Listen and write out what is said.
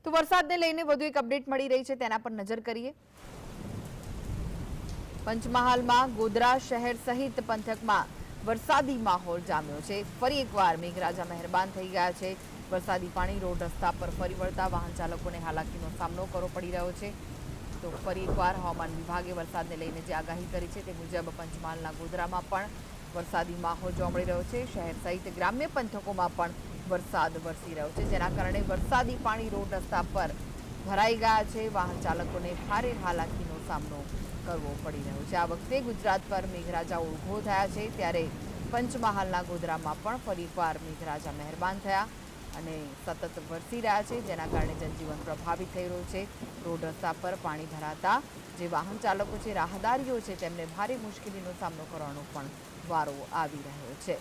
તો વરસાદને લઈને વધુ એક અપડેટ મળી રહી છે, તેના પર નજર કરીએ। પંચમહાલમાં ગોધરા શહેર સહિત પંથકમાં વરસાદી માહોલ જામ્યો છે। ફરી એકવાર મેઘરાજા મહેરબાન થઈ ગયા છે। વરસાદી પાણી રોડ રસ્તા પર ફરી વળતા વાહન ચાલકોને હાલાકીનો સામનો કરવો પડી રહ્યો છે। તો ફરી એકવાર હવામાન વિભાગે વરસાદને લઈને જે આગાહી કરી છે તે મુજબ પંચમહાલના ગોધરામાં પણ વરસાદી માહોલ જોવા મળી રહ્યો છે। શહેર સહિત ગ્રામ્ય પંથકોમાં પણ વરસાદ વરસી રહ્યો છે, જેના કારણે વરસાદી પાણી રોડ રસ્તા પર ભરાઈ ગયા છે। વાહન ચાલકોને ભારે હાલાકીનો સામનો કરવો પડી રહ્યો છે। આ વખતે ગુજરાત પર મેઘરાજાઓ ઊભો થયા છે, ત્યારે પંચમહાલના ગોધરામાં પણ ફરી એકવાર મેઘરાજા મહેરબાન થયા અને સતત વરસી રહ્યા છે, જેના કારણે જનજીવન પ્રભાવિત થઈ રહ્યું છે। રોડ રસ્તા પર પાણી ભરાતા જે વાહન ચાલકો છે, રાહદારીઓ છે, તેમને ભારે મુશ્કેલીનો સામનો કરવાનો પણ વારો આવી રહ્યો છે।